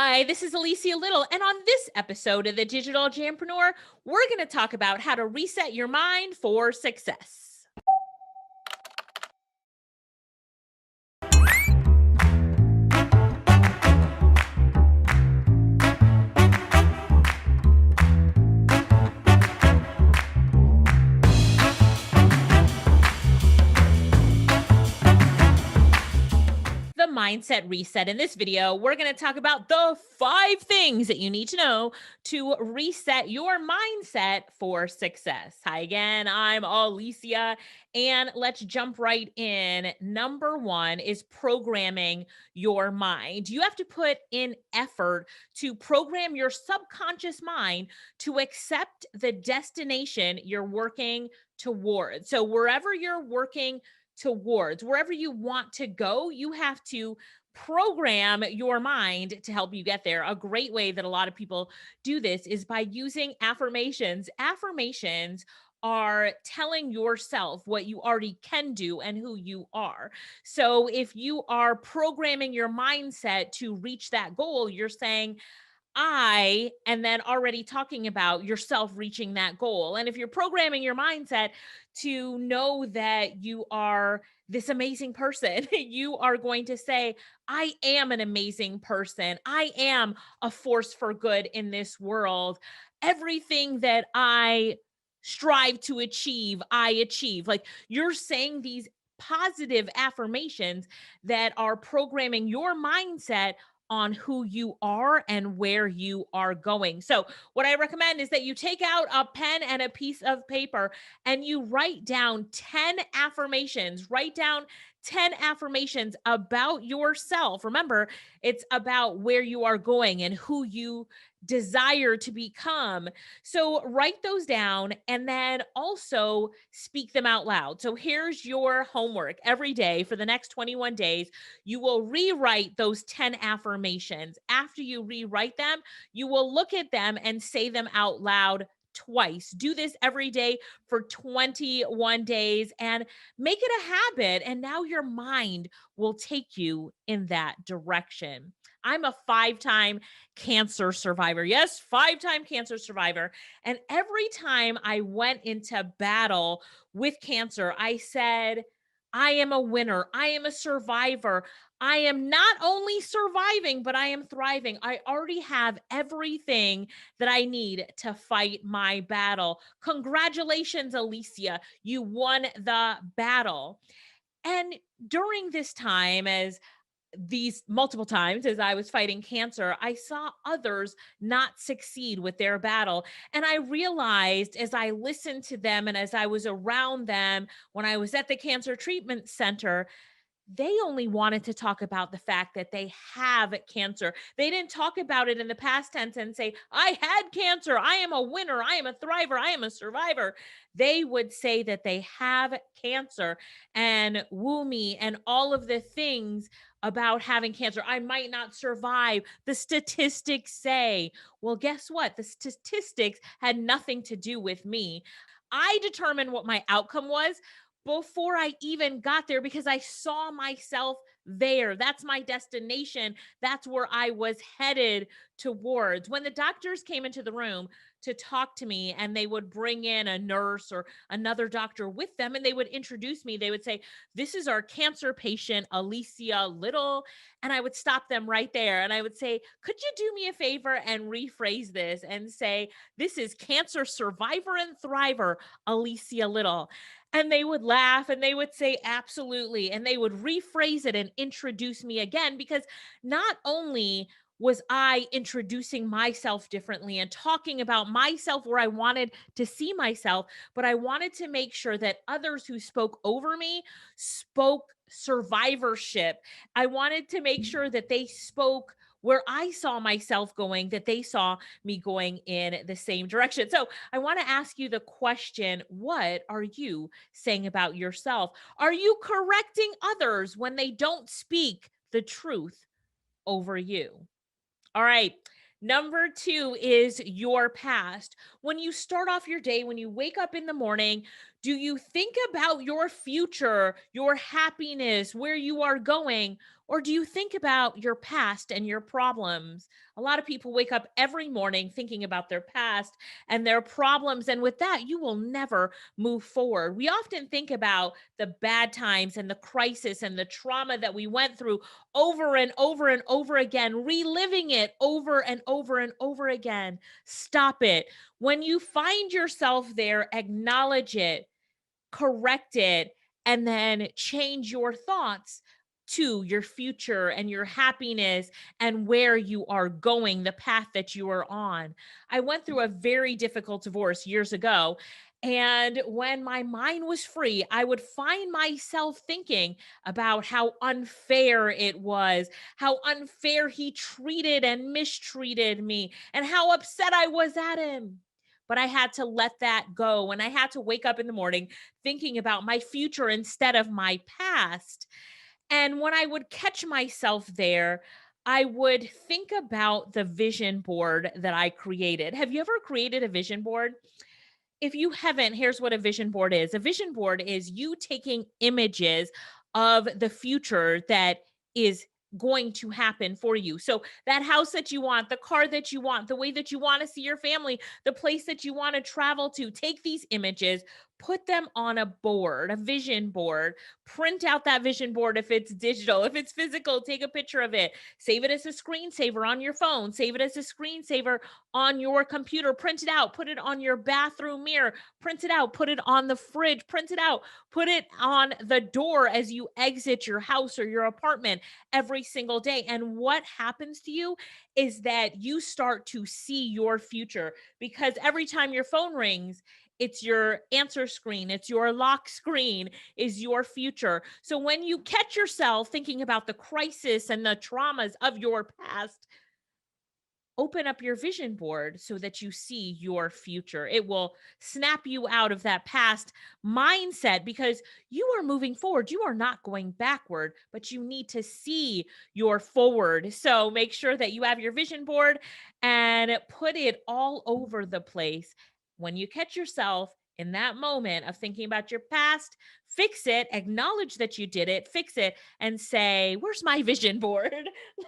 Hi, this is Alicia Lyttle, and on this episode of the Digital Jampreneur, we're going to talk about how to reset your mind for success. The mindset reset. In this video, we're going to talk about the 5 things that you need to know to reset your mindset for success. Hi again, I'm Alicia, and let's jump right in. Number 1 is programming your mind. You have to put in effort to program your subconscious mind to accept the destination you're working towards. So, wherever you're working towards, wherever you want to go, you have to program your mind to help you get there. A great way that a lot of people do this is by using affirmations. Affirmations are telling yourself what you already can do and who you are. So if you are programming your mindset to reach that goal, you're saying, and then already talking about yourself reaching that goal. And if you're programming your mindset to know that you are this amazing person, you are going to say, I am an amazing person. I am a force for good in this world. Everything that I strive to achieve, I achieve. Like you're saying these positive affirmations that are programming your mindset on who you are and where you are going. So, what I recommend is that you take out a pen and a piece of paper and you write down 10 affirmations. Write down 10 affirmations about yourself. Remember, it's about where you are going and who you desire to become. So, write those down and then also speak them out loud. So, here's your homework every day for the next 21 days. You will rewrite those 10 affirmations. After you rewrite them, you will look at them and say them out loud twice. Do this every day for 21 days and make it a habit. And now your mind will take you in that direction. I'm a 5 time cancer survivor. Yes, 5 time cancer survivor. And every time I went into battle with cancer, I said, I am a winner. I am a survivor. I am not only surviving, but I am thriving. I already have everything that I need to fight my battle. Congratulations, Alicia. You won the battle. And during this time, as these multiple times as I was fighting cancer, I saw others not succeed with their battle. And I realized as I listened to them and as I was around them when I was at the cancer treatment center, they only wanted to talk about the fact that they have cancer. They didn't talk about it in the past tense and say, I had cancer. I am a winner. I am a thriver. I am a survivor. They would say that they have cancer and woo me and all of the things about having cancer. I might not survive. The statistics say, well, guess what? The statistics had nothing to do with me. I determined what my outcome was before I even got there because I saw myself there. That's my destination. That's where I was headed towards. When the doctors came into the room to talk to me and they would bring in a nurse or another doctor with them and they would introduce me, they would say, this is our cancer patient, Alicia Lyttle. And I would stop them right there and I would say, could you do me a favor and rephrase this and say, this is cancer survivor and thriver, Alicia Lyttle. And they would laugh and they would say, absolutely. And they would rephrase it and introduce me again because not only was I introducing myself differently and talking about myself where I wanted to see myself, but I wanted to make sure that others who spoke over me spoke survivorship. I wanted to make sure that they spoke where I saw myself going, that they saw me going in the same direction. So I want to ask you the question, what are you saying about yourself? Are you correcting others when they don't speak the truth over you? All right. Number 2 is your past. When you start off your day, when you wake up in the morning, do you think about your future, your happiness, where you are going? Or do you think about your past and your problems? A lot of people wake up every morning thinking about their past and their problems. And with that, you will never move forward. We often think about the bad times and the crisis and the trauma that we went through over and over and over again, reliving it over and over and over again. Stop it. When you find yourself there, acknowledge it, correct it, and then change your thoughts to your future and your happiness and where you are going, the path that you are on. I went through a very difficult divorce years ago. And when my mind was free, I would find myself thinking about how unfair it was, how unfair he treated and mistreated me, and how upset I was at him. But I had to let that go. And I had to wake up in the morning thinking about my future instead of my past. And when I would catch myself there, I would think about the vision board that I created. Have you ever created a vision board? If you haven't, here's what a vision board is. A vision board is you taking images of the future that is going to happen for you. So, that house that you want, the car that you want, the way that you want to see your family, the place that you want to travel to, take these images, put them on a board, a vision board, print out that vision board if it's digital, if it's physical, take a picture of it, save it as a screensaver on your phone, save it as a screensaver on your computer, print it out, put it on your bathroom mirror, print it out, put it on the fridge, print it out, put it on the door as you exit your house or your apartment every single day. And what happens to you is that you start to see your future because every time your phone rings, it's your answer screen, it's your lock screen, is your future. So when you catch yourself thinking about the crisis and the traumas of your past, open up your vision board so that you see your future. It will snap you out of that past mindset because you are moving forward. You are not going backward, but you need to see your forward. So make sure that you have your vision board and put it all over the place. When you catch yourself in that moment of thinking about your past, fix it, acknowledge that you did it, fix it, and say, where's my vision board?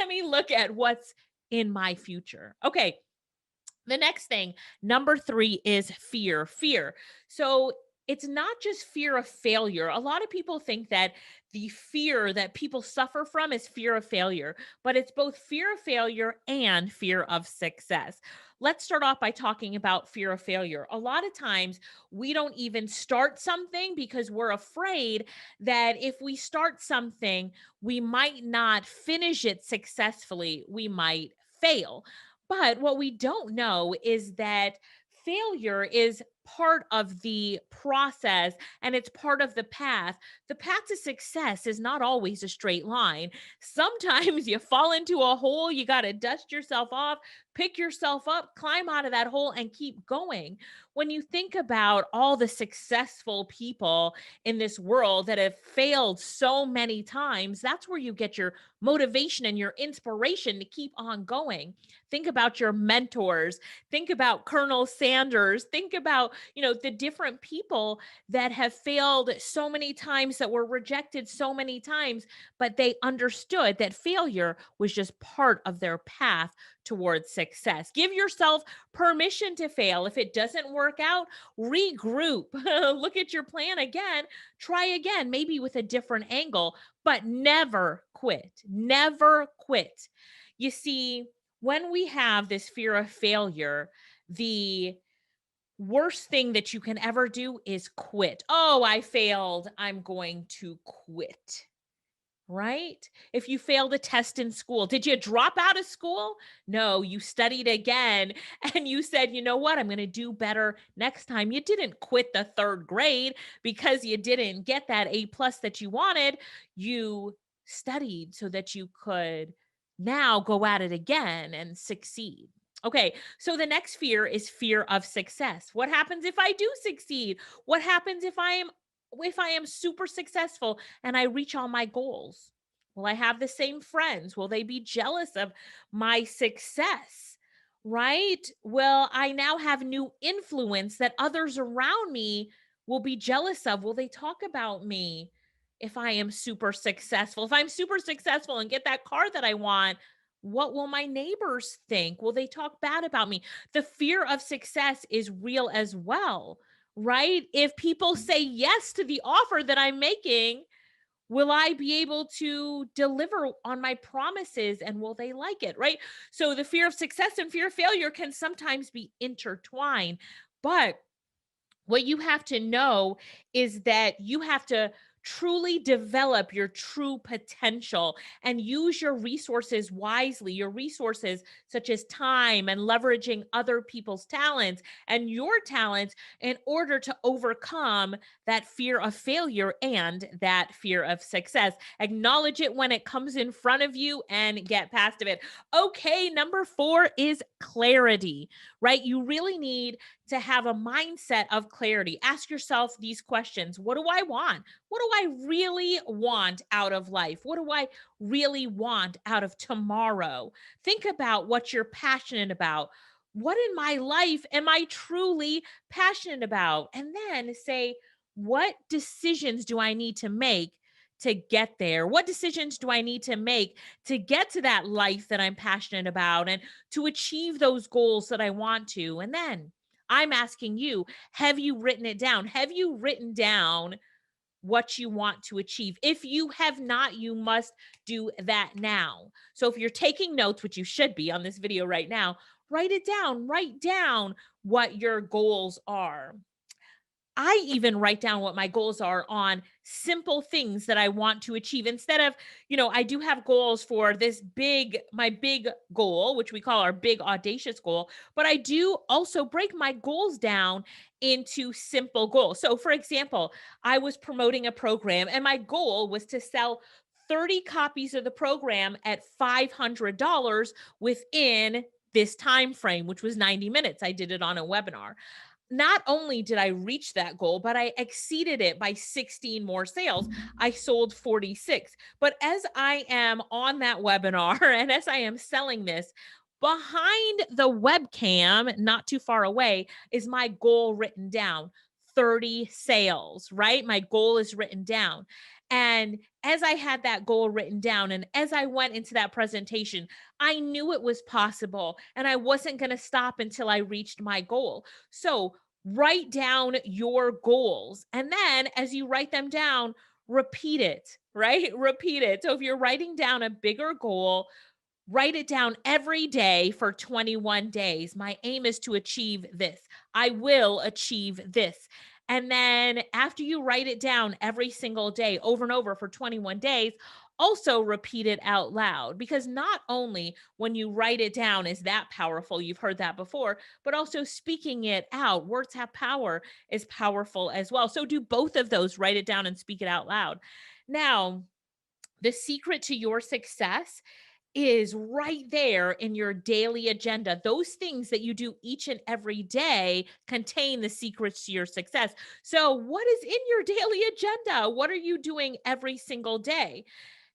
Let me look at what's in my future. Okay. The next thing, number three, is fear. Fear. So it's not just fear of failure. A lot of people think that the fear that people suffer from is fear of failure, but it's both fear of failure and fear of success. Let's start off by talking about fear of failure. A lot of times we don't even start something because we're afraid that if we start something, we might not finish it successfully. We might fail. But what we don't know is that failure is part of the process and it's part of the path. The path to success is not always a straight line. Sometimes you fall into a hole, you got to dust yourself off, pick yourself up, climb out of that hole, and keep going. When you think about all the successful people in this world that have failed so many times, that's where you get your motivation and your inspiration to keep on going. Think about your mentors. Think about Colonel Sanders. Think about, the different people that have failed so many times, that were rejected so many times, but they understood that failure was just part of their path towards success. Give yourself permission to fail. If it doesn't work out, regroup. Look at your plan again. Try again, maybe with a different angle, but never quit. Never quit. You see, when we have this fear of failure, the worst thing that you can ever do is quit. Oh, I failed. I'm going to quit. Right? If you failed a test in school, did you drop out of school? No, you studied again and you said, you know what? I'm going to do better next time. You didn't quit the third grade because you didn't get that A+ that you wanted. You studied so that you could now go at it again and succeed. Okay, so the next fear is fear of success. What happens if I do succeed? What happens if I am super successful and I reach all my goals? Will I have the same friends? Will they be jealous of my success? Right? Will I now have new influence that others around me will be jealous of? Will they talk about me? if I am super successful? If I'm super successful and get that car that I want, what will my neighbors think? Will they talk bad about me? The fear of success is real as well, right? If people say yes to the offer that I'm making, will I be able to deliver on my promises and will they like it, right? So the fear of success and fear of failure can sometimes be intertwined. But what you have to know is that you have to truly develop your true potential and use your resources wisely, your resources such as time and leveraging other people's talents and your talents in order to overcome that fear of failure and that fear of success. Acknowledge it when it comes in front of you and get past of it. Okay, number 4 is clarity, right? You really need to have a mindset of clarity. Ask yourself these questions. What do I want? What do I really want out of life? What do I really want out of tomorrow? Think about what you're passionate about. What in my life am I truly passionate about? And then say, what decisions do I need to make to get there? What decisions do I need to make to get to that life that I'm passionate about and to achieve those goals that I want to? And then I'm asking you, have you written it down? Have you written down what you want to achieve? If you have not, you must do that now. So if you're taking notes, which you should be on this video right now, write it down. Write down what your goals are. I even write down what my goals are on simple things that I want to achieve instead of, I do have goals for my big goal, which we call our big audacious goal, but I do also break my goals down into simple goals. So, for example, I was promoting a program and my goal was to sell 30 copies of the program at $500 within this time frame, which was 90 minutes. I did it on a webinar. Not only did I reach that goal, but I exceeded it by 16 more sales. I sold 46. But as I am on that webinar and as I am selling this, behind the webcam, not too far away, is my goal written down. 30 sales, right? My goal is written down. And as I had that goal written down and as I went into that presentation, I knew it was possible and I wasn't going to stop until I reached my goal. So write down your goals. And then as you write them down, repeat it, right? Repeat it. So if you're writing down a bigger goal, write it down every day for 21 days. My aim is to achieve this. I will achieve this. And then after you write it down every single day over and over for 21 days, also repeat it out loud because not only when you write it down is that powerful, you've heard that before, but also speaking it out. Words have power is powerful as well. So do both of those, write it down and speak it out loud. Now, the secret to your success is right there in your daily agenda. Those things that you do each and every day contain the secrets to your success. So, what is in your daily agenda? What are you doing every single day?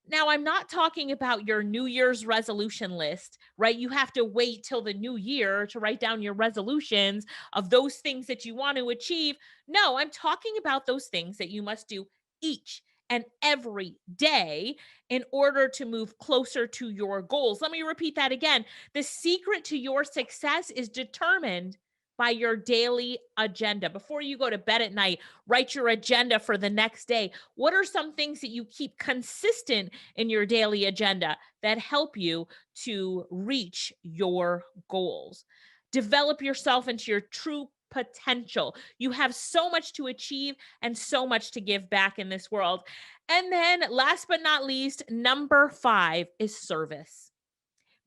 Now, I'm not talking about your New Year's resolution list, right? You have to wait till the new year to write down your resolutions of those things that you want to achieve. No, I'm talking about those things that you must do each and every day in order to move closer to your goals. Let me repeat that again. The secret to your success is determined by your daily agenda. Before you go to bed at night, write your agenda for the next day. What are some things that you keep consistent in your daily agenda that help you to reach your goals? Develop yourself into your true potential. You have so much to achieve and so much to give back in this world. And then, last but not least, number 5 is service.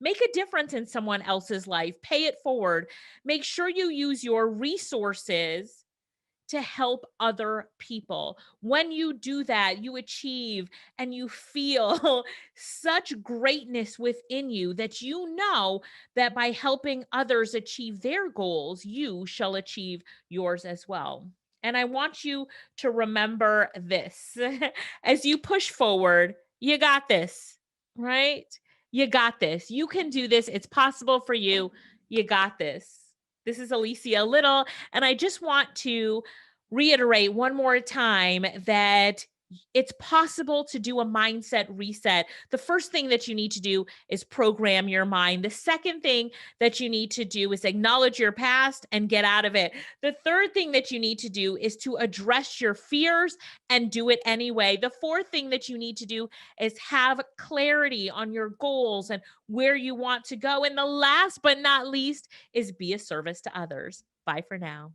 Make a difference in someone else's life, pay it forward. Make sure you use your resources to help other people. When you do that, you achieve and you feel such greatness within you that you know that by helping others achieve their goals, you shall achieve yours as well. And I want you to remember this as you push forward, you got this, right? You got this. You can do this. It's possible for you. You got this. This is Alicia Lyttle, and I just want to reiterate one more time that It's possible to do a mindset reset. The first thing that you need to do is program your mind. The second thing that you need to do is acknowledge your past and get out of it. The third thing that you need to do is to address your fears and do it anyway. The fourth thing that you need to do is have clarity on your goals and where you want to go. And the last but not least is be a service to others. Bye for now.